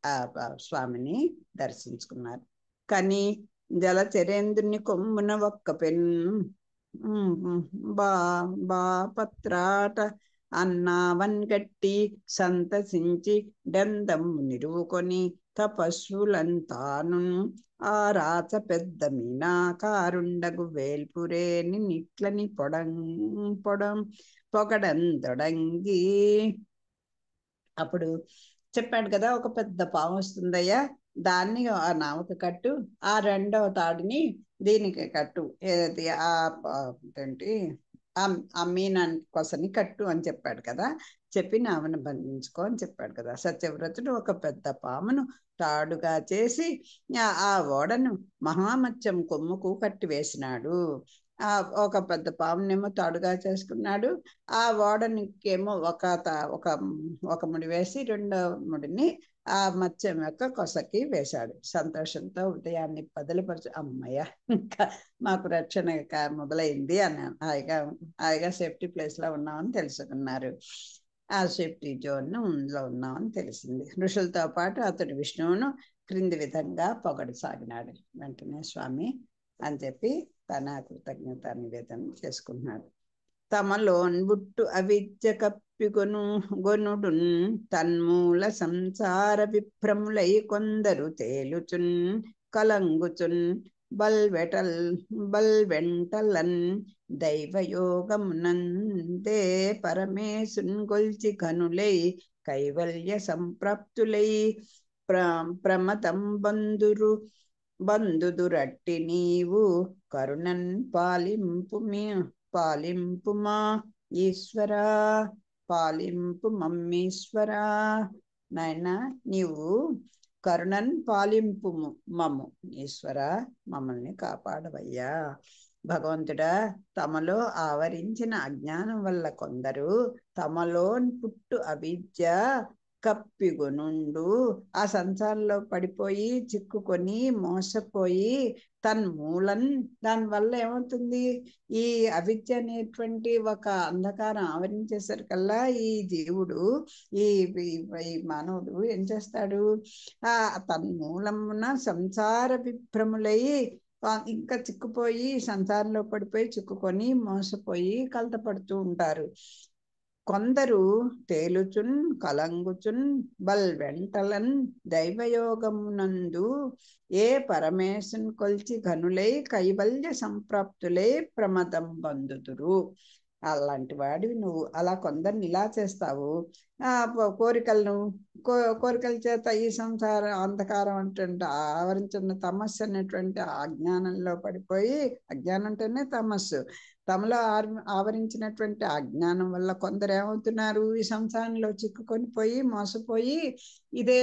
[SPEAKER 1] ఆ స్వామిని దర్శించుకున్నారు. కానీ జలచరేంద్రుని కొమ్మున ఒక్క పత్రాట అన్నావన్ గట్టి సంతసించి డందము నిరువుకొని తపస్సులంతాను ఆ రాచ పెద్ద మీనాకారుండగు వేల్పురేని నిట్లని పొగడందొడంగి. అప్పుడు చెప్పాడు కదా, ఒక పెద్ద పాము వస్తుందయ్యా, దాన్ని ఆ నావకు కట్టు, ఆ రెండవ తాడుని దీనికి కట్టు, ఏది ఏంటి ఆ మీనానికి కొసని కట్టు అని చెప్పాడు కదా. చెప్పి నావను బంధించుకో అని చెప్పాడు కదా. సత్యవ్రతుడు ఒక పెద్ద పామును తాడుగా చేసి ఆ ఓడను మహామత్స్యం కొమ్ముకు కట్టి వేసినాడు. ఒక పెద్ద పామునేమో తాడుగా చేసుకున్నాడు. ఆ ఓడనికేమో ఒక ముడి వేసి రెండో ముడిని ఆ మత్స్యం యొక్క కొసకి వేశాడు. సంతోషంతో ఉదయాన్ని బదిలిపరచు, అమ్మయ్య ఇంకా మాకు రక్షణ మొదలైంది అని హాయిగా సేఫ్టీ ప్లేస్ లో ఉన్నామని తెలుసుకున్నారు. ఆ సేఫ్టీ జోన్ లో ఉన్నామని తెలిసింది. ఋషులతో పాటు అతడు విష్ణువును క్రింది విధంగా పొగడసాగినాడు. వెంటనే స్వామి అని చెప్పి తన కృతజ్ఞత నివేదన చేసుకున్నాడు. తమలోన్ బుట్టు అవిద్య గొనుడున్ తన్మూల సంసార విభ్రములై కొందరు తేలుచున్ కలంగుచున్ బల్వెంటలన్ దైవయోగమునందే పరమేశున్ గొల్చి కనులై కైవల్య సంప్రాప్తులై ప్రమతం బందుదురట్టి నీవు కరుణన్ పాలింపుమా ఈశ్వరా, పాలింపు మమ్మీశ్వరా. నాయన, నీవు కరుణన్ పాలింపు మమ్ము ఈశ్వర, మమ్మల్ని కాపాడవయ్యా. భగవంతుడా, తమలో ఆవరించిన అజ్ఞానం వల్ల కొందరు తమలో పుట్టు అవిద్య కప్పిగొనుండు ఆ సంసారంలో పడిపోయి చిక్కుకొని మోసపోయి తన్మూలన్, దానివల్ల ఏమవుతుంది, ఈ అవిద్య అనేటువంటి ఒక అంధకారం ఆవరించేసరికల్లా ఈ జీవుడు ఈ మానవుడు ఏం చేస్తాడు, తన్మూలమున సంసార విభ్రములై ఇంకా చిక్కుపోయి సంసారంలో పడిపోయి చిక్కుకొని మోసపోయి కలతపడుతూ ఉంటారు. కొందరు తేలుచున్ కలంగుచున్ బల్వెంటలన్ దైవయోగమునందు ఏ పరమేశుని కొల్చి ఘనులై కైవల్య సంప్రాప్తులై ప్రమదం బందుతురు. అలాంటి వాడివి నువ్వు. అలా కొందరిని ఇలా చేస్తావు. కోరికల చేత ఈ సంసార అంధకారం అంటే ఆవరించిన తమస్సు అనేటువంటి అజ్ఞానంలో పడిపోయి, అజ్ఞానం అంటేనే తమస్సు, తమలో ఆవరించినటువంటి అజ్ఞానం వల్ల కొందరు ఏమవుతున్నారు, ఈ సంసారంలో చిక్కుకొని పోయి మోసపోయి ఇదే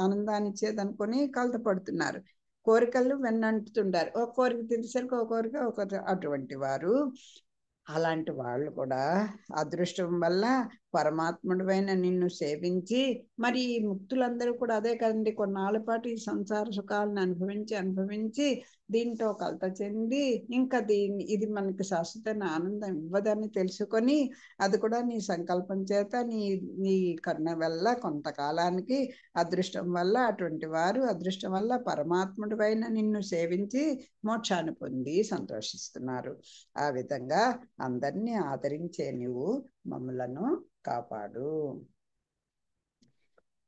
[SPEAKER 1] ఆనందాన్ని ఇచ్చేదనుకొని కలతపడుతున్నారు. కోరికలు వెన్నంటుతుంటారు. ఒక కోరిక తీర్చేసరికి ఒక కోరిక అటువంటి వారు. అలాంటి వాళ్ళు కూడా అదృష్టం వల్ల పరమాత్ముడివైన నిన్ను సేవించి, మరి ఈ ముక్తులందరూ కూడా అదే కదండి, కొన్నాళ్ళ పాటు ఈ సంసార సుఖాలను అనుభవించి దీంతో కలత చెంది ఇంకా ఇది మనకి శాశ్వతమైన ఆనందం ఇవ్వదని తెలుసుకొని, అది కూడా నీ సంకల్పం చేత నీ కరుణ వల్ల కొంతకాలానికి అదృష్టం వల్ల అటువంటి వారు అదృష్టం వల్ల పరమాత్ముడివైన నిన్ను సేవించి మోక్షాన్ని పొంది సంతోషిస్తున్నారు. ఆ విధంగా అందరినీ ఆదరించే నీవు మమ్ములను కాపాడు.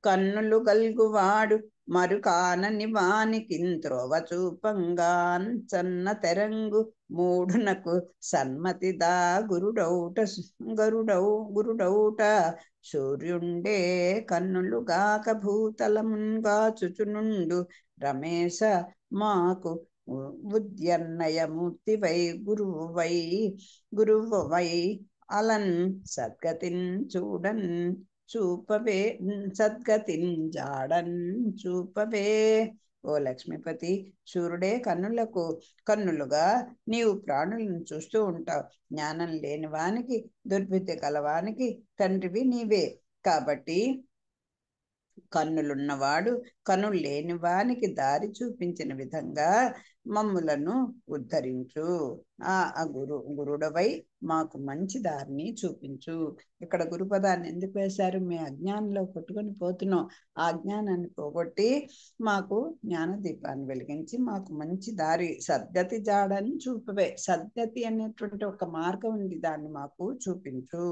[SPEAKER 1] కన్నులు గల్గువాడు మరుకానని వానికింత్రోవ చూపంగాన్ చన్న తెరంగు మూఢునకు సన్మతిదా గురుడౌట సూర్యుండే కన్నులు గాక భూతలముగాచుచునుండు రమేశ మాకు ఉద్యన్నయమూర్తివై గురువువై అలన్ సద్గతిన్ చూడన్ చూపవే సద్గతిన్ జాడన్ చూపవే. ఓ లక్ష్మీపతి, సూర్యుడే కన్నులుగా నీవు ప్రాణులను చూస్తూ ఉంటావు. జ్ఞానం లేని వానికి, దుర్బుద్ధి కలవానికి తండ్రివి నీవే. కాబట్టి కన్నులున్నవాడు కన్నులు లేని వానికి దారి చూపించిన విధంగా మమ్ములను ఉద్ధరించు. ఆ గురుడవై మాకు మంచి దారిని చూపించు. ఇక్కడ గురుపదాన్ని ఎందుకు వేశారు? మీ అజ్ఞానంలో కొట్టుకొని పోతున్నాం. ఆ అజ్ఞానాన్ని పోగొట్టి మాకు జ్ఞాన దీపాన్ని వెలిగించి మాకు మంచి దారి, సద్గతి జాడని చూపవే. సద్గతి అనేటువంటి ఒక మార్గం ఉంది, దాన్ని మాకు చూపించు.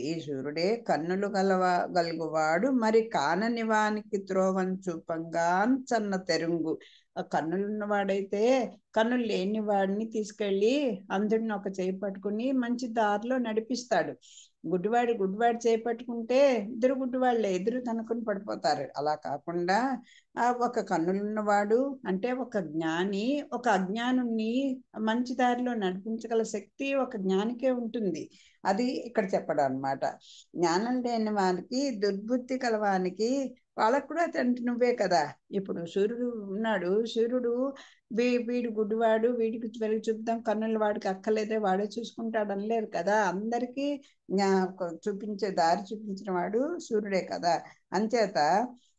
[SPEAKER 1] ఈ సూర్యుడే కన్నులు గలుగువాడు మరి కానని వానికి త్రోవన్ చూపంగా చన్న తెరుంగు. ఆ కన్నులున్నవాడైతే కన్నులు లేని వాడిని తీసుకెళ్ళి అందరిని ఒక చేయి పట్టుకుని మంచి దారిలో నడిపిస్తాడు. గుడ్డివాడు చేపట్టుకుంటే ఇద్దరు గుడ్డివాళ్ళే, ఎదురు కనుక్కొని పడిపోతారు. అలా కాకుండా ఒక కన్నులున్నవాడు అంటే ఒక జ్ఞాని ఒక అజ్ఞానుణ్ణి మంచి దారిలో నడిపించగల శక్తి ఒక జ్ఞానికే ఉంటుంది. అది ఇక్కడ చెప్పడం అన్నమాట. జ్ఞానం లేని వానికి, దుర్బుద్ధి కలవానికి వాళ్ళకు కూడా తండ్రి నువ్వే కదా. ఇప్పుడు సూర్యుడు ఉన్నాడు, సూర్యుడు వీడు గుడ్డివాడు, వీడికి వెలుగు చూద్దాం, కన్నుల వాడికి అక్కలేదే, వాడే చూసుకుంటాడు అనలేరు కదా. అందరికీ చూపించే దారి చూపించిన వాడు సూర్యుడే కదా. అంచేత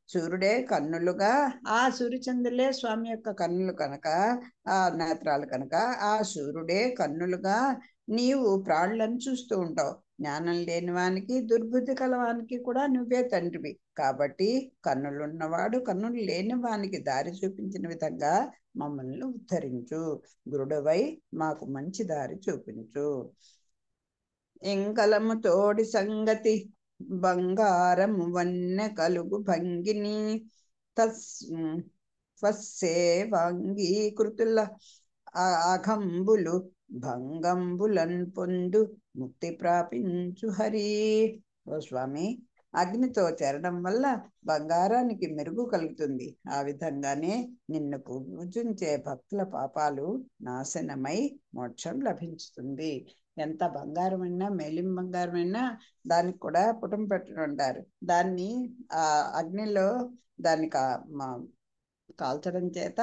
[SPEAKER 1] సూర్యుడే కన్నులుగా, ఆ సూర్యచంద్రులే స్వామి యొక్క కన్నులు కనుక, ఆ నేత్రాలు కనుక, ఆ సూర్యుడే కన్నులుగా నీవు ప్రాణులను చూస్తూ ఉంటావు. జ్ఞానం లేని వానికి, దుర్బుద్ధి కలవానికి కూడా నువ్వే తండ్రివి. కాబట్టి కన్నులున్నవాడు కన్నులు లేని వానికి దారి చూపించిన విధంగా మమ్మల్ని ఉద్ధరించు. గురుడవై మాకు మంచి దారి చూపించు. ఎంకలము తోడి సంగతి బంగారము వన్నె కలుగు భంగిని తస్సేవాంగీకృతుల అఘంబులు భంగంబులన్ పొందు ముక్తి ప్రాపించు హరి. ఓ స్వామి, అగ్నితో చేరడం వల్ల బంగారానికి మెరుగు కలుగుతుంది. ఆ విధంగానే నిన్ను పూజించే భక్తుల పాపాలు నాశనమై మోక్షం లభించుతుంది. ఎంత బంగారమైనా, మేలిం బంగారమైనా దానికి కూడా పుటం పెట్టుకుంటారు. దాన్ని ఆ అగ్నిలో దాన్ని కాల్చడం చేత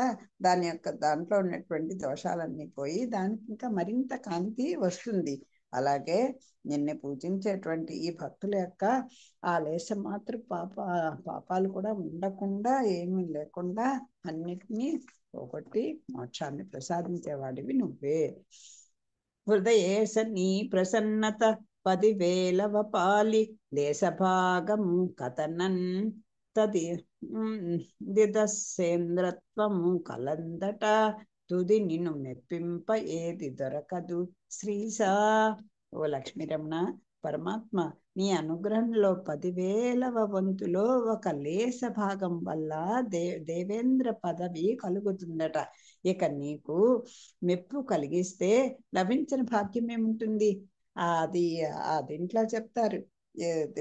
[SPEAKER 1] దాంట్లో ఉన్నటువంటి దోషాలన్నీ పోయి దానికి ఇంకా మరింత కాంతి వస్తుంది. అలాగే నిన్ను పూజించేటువంటి ఈ భక్తుల యొక్క ఆ లేశం మాత్రం పాపాలు కూడా ఉండకుండా, ఏమీ లేకుండా అన్నిటినీ పోగొట్టి మోక్షాన్ని ప్రసాదించేవాడివి నువ్వే. హృదయేశ నీ ప్రసన్నత 10,000 పాలి దేశభాగం కథనన్ దిదస్సేంద్రత్వము కలందట తుది నిన్ను మెప్పింప ఏది దొరకదు శ్రీశా. ఓ లక్ష్మీరమణ, పరమాత్మ నీ అనుగ్రహంలో 10,000వ వంతులో ఒక లేశ భాగం వల్ల దేవేంద్ర పదవి కలుగుతుందట. ఇక నీకు మెప్పు కలిగిస్తే లభించిన భాగ్యం ఏముంటుంది? దీంట్లో చెప్తారు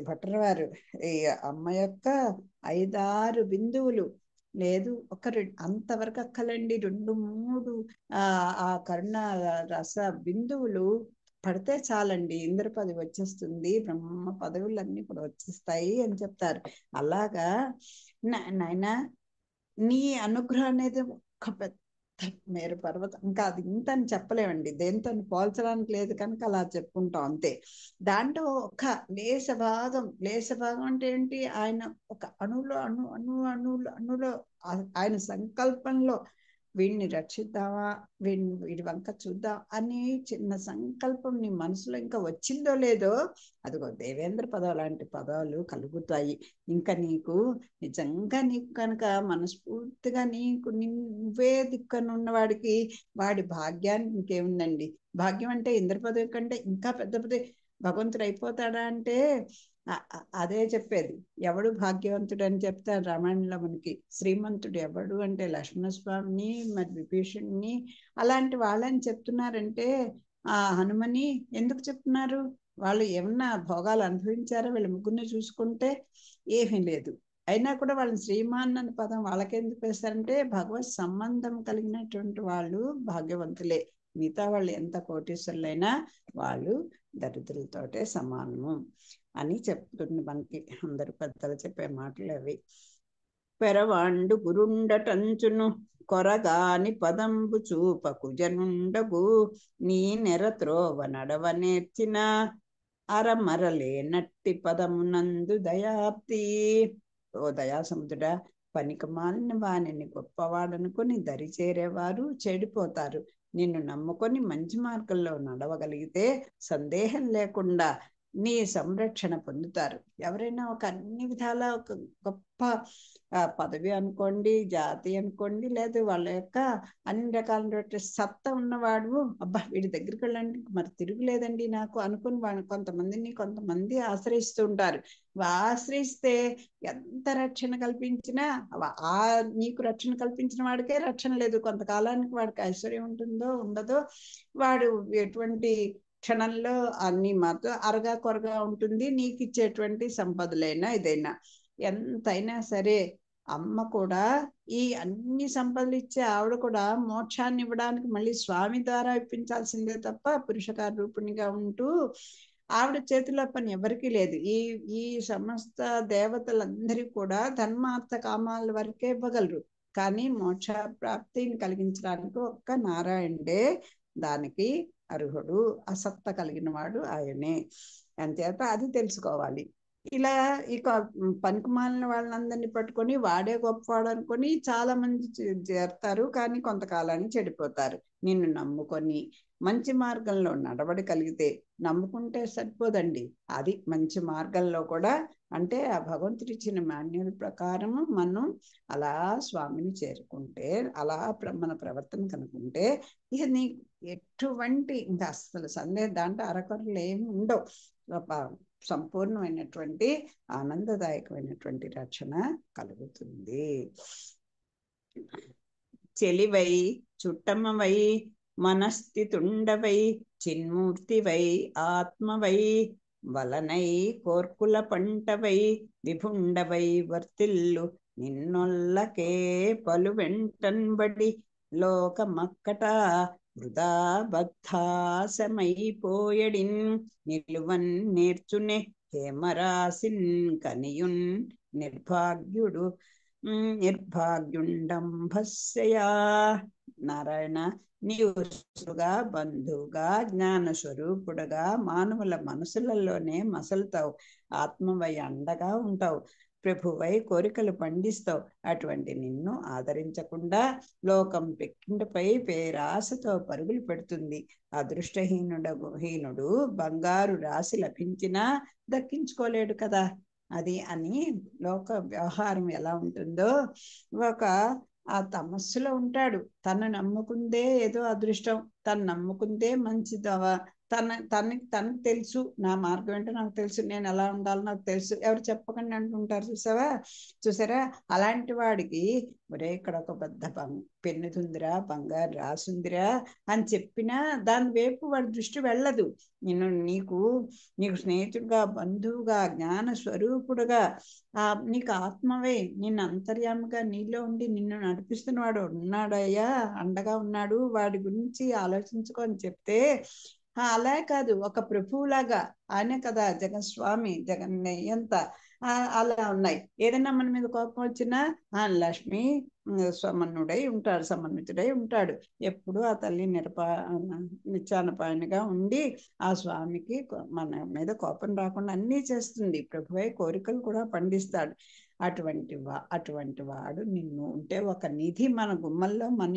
[SPEAKER 1] భట్టర్ వారు, ఈ అమ్మ యొక్క 5-6 బిందువులు లేదు, ఒక అంతవరకు అక్కలండి, 2-3 ఆ కరుణ రస బిందువులు పడితే చాలండి, ఇంద్ర పదవి వచ్చేస్తుంది, బ్రహ్మ పదవులన్నీ కూడా వచ్చేస్తాయి అని చెప్తారు. అలాగా నాయనా, నీ అనుగ్రహం అనేది ఒక పెద్ద మేరు పర్వతం. ఇంకా అది ఇంత అని చెప్పలేమండి, దేంతో పోల్చడానికి లేదు కనుక అలా చెప్పుకుంటాం అంతే. దాంట్లో ఒక లేశ భాగం అంటే ఏంటి? ఆయన ఒక అణులో ఆయన సంకల్పంలో వీడిని రక్షిద్దామా, వీడి వంక చూద్దాం అని చిన్న సంకల్పం నీ మనసులో ఇంకా వచ్చిందో లేదో, అదిగో దేవేంద్ర పదవి లాంటి పదాలు కలుగుతాయి. ఇంకా నీకు నిజంగా నీకు కనుక మనస్ఫూర్తిగా నువ్వే దిక్కనున్నవాడికి వాడి భాగ్యానికి ఇంకేముందండి. భాగ్యం అంటే ఇంద్ర పదవి కంటే ఇంకా పెద్ద పదవి. భగవంతుడు అయిపోతాడా అంటే అదే చెప్పేది. ఎవడు భాగ్యవంతుడు అని చెప్తారు రామాయణంలో మనకి. శ్రీమంతుడు ఎవడు అంటే లక్ష్మణస్వామిని, మరి విభీషణుని, అలాంటి వాళ్ళని చెప్తున్నారంటే హనుమని ఎందుకు చెప్తున్నారు? వాళ్ళు ఏమన్నా భోగాలు అనుభవించారా? వీళ్ళ ముగ్గురిని చూసుకుంటే ఏమీ లేదు. అయినా కూడా వాళ్ళని శ్రీమాన్ అనే పదం వాళ్ళకెందుకు వేస్తారంటే భగవత్ సంబంధం కలిగినటువంటి వాళ్ళు భాగ్యవంతులే. మిగతా వాళ్ళు ఎంత కోటీశ్వరులైనా వాళ్ళు దరిద్రులతోటే సమానము. అని చెప్తుంది మనకి అందరు పెద్దలు చెప్పే మాటలు అవి. పెరవాండు గురుండటంచును కొరగాని పదంబు చూపకు జనుండగు నీ నెరత్రోవ నడవ నేర్చిన అరమరలే నట్టి పదమునందు దయాప్తి. ఓ దయాసముద్రుడా, పనికిమాలిన వాణిని గొప్పవాడనుకొని దరి చేరేవారు చెడిపోతారు. నిన్ను నమ్ముకొని మంచి మార్గంలో నడవగలిగితే సందేహం లేకుండా నీ సంరక్షణ పొందుతారు. ఎవరైనా ఒక అన్ని విధాల ఒక గొప్ప పదవి అనుకోండి, జాతి అనుకోండి, లేదు వాళ్ళ యొక్క అన్ని రకాలైనటువంటి సత్తా ఉన్నవాడు, అబ్బా వీడి దగ్గరికి వెళ్ళండి మరి తిరుగులేదండి నాకు అనుకుని వాడు కొంతమంది ఆశ్రయిస్తూ ఉంటారు. ఆశ్రయిస్తే ఎంత రక్షణ కల్పించినా నీకు రక్షణ కల్పించిన వాడికే రక్షణ లేదు. కొంతకాలానికి వాడికి ఐశ్వర్యం ఉంటుందో ఉండదో, వాడు ఎటువంటి క్షణంలో అన్ని మాతో అరగా కొరగా ఉంటుంది. నీకు ఇచ్చేటువంటి సంపదలైనా ఇదైనా ఎంతైనా సరే, అమ్మ కూడా ఈ అన్ని సంపదలు ఇచ్చే ఆవిడ కూడా మోక్షాన్ని ఇవ్వడానికి మళ్ళీ స్వామి ద్వారా ఇప్పించాల్సిందే తప్ప పురుషకార రూపిణిగా ఉంటూ ఆవిడ చేతిలో పని ఎవరికీ లేదు. ఈ సమస్త దేవతలందరికీ కూడా ధర్మార్థ కామాల వరకే ఇవ్వగలరు, కానీ మోక్ష ప్రాప్తిని కలిగించడానికి ఒక్క నారాయణుడే దానికి అర్హుడు. అసత్త కలిగిన వాడు ఆయనే. అంచేత అది తెలుసుకోవాలి. ఇలా ఇక పనికిమాలిన వాళ్ళందరినీ పట్టుకొని వాడే గొప్పవాడు అనుకొని చాలా మంది చేరుతారు, కానీ కొంతకాలానికి చెడిపోతారు. నిన్ను నమ్ముకొని మంచి మార్గంలో నడవడగలిగితే, నమ్ముకుంటే సరిపోదండి, అది మంచి మార్గంలో కూడా అంటే ఆ భగవంతుడి ఇచ్చిన మాన్యుల ప్రకారము మనం అలా స్వామిని చేరుకుంటే, అలా మన ప్రవర్తన కనుకుంటే ఇక నీకు ఎటువంటి ఇంకా అసలు సందేహం దాంట్లో అరకొరలు ఏమి ఉండవు. సంపూర్ణమైనటువంటి ఆనందదాయకమైనటువంటి రక్షణ కలుగుతుంది. చెలివై చుట్టమవై మనస్థితుండవై చిన్మూర్తివై ఆత్మవై వలనై కోర్కుల పంటవై విభుండవై వర్తిల్లు నిన్నొల్లకే పలు వెంటన్బడి లోకమక్కట వృధా బద్ధాసమైపోయడిన్ నిలువన్ నేర్చునే హేమరాసిన్ కనియున్ నిర్భాగ్యుండంభస్యయా. నారాయణ, నీవుగా బంధువుగా జ్ఞాన స్వరూపుడుగా మానవుల మనసులలోనే మసలుతావు. ఆత్మవై అండగా ఉంటావు. ప్రభువై కోరికలు పండిస్తావు. అటువంటి నిన్ను ఆదరించకుండా లోకం పెక్కింటిపై పేరాశతో పరుగులు పెడుతుంది. హీనుడు బంగారు రాశి లభించినా దక్కించుకోలేడు కదా. అది అని లోక వ్యవహారం ఎలా ఉంటుందో, ఒక ఆ తమస్సులో ఉంటాడు. తను నమ్ముకుందే ఏదో అదృష్టం, తను నమ్ముకుందే మంచిదవా, తనకు తెలుసు, నా మార్గం ఏంటో నాకు తెలుసు, నేను ఎలా ఉండాలో నాకు తెలుసు, ఎవరు చెప్పకండి అంటుంటారు. చూసారా అలాంటి వాడికి ఒరే ఇక్కడ ఒక పెద్ద పెన్నుతుందిరా, బంగారు రాసుందిరా అని చెప్పినా దాని వైపు వాడి దృష్టి వెళ్ళదు. నీకు స్నేహితుడుగా, బంధువుగా, జ్ఞాన స్వరూపుడుగా, నీకు ఆత్మవే నిన్ను అంతర్యామిగా నీలో ఉండి నిన్ను నడిపిస్తున్నవాడు ఉన్నాడయ్యా, అండగా ఉన్నాడు, వాడి గురించి ఆలోచించుకో అని చెప్తే, అలా కాదు ఒక ప్రభువులాగా ఆయనే కదా జగన్స్వామి, జగన్నేయంత అలా ఉన్నాయి. ఏదైనా మన మీద కోపం వచ్చినా లక్ష్మి సమన్వితుడై ఉంటాడు. ఎప్పుడు ఆ తల్లి నిత్యానపాయనిగా ఉండి ఆ స్వామికి మన మీద కోపం రాకుండా అన్నీ చేస్తుంది. ప్రభువే కోరికలు కూడా పండిస్తాడు. అటువంటి వాడు నిన్ను ఉంటే ఒక నిధి మన గుమ్మల్లో మన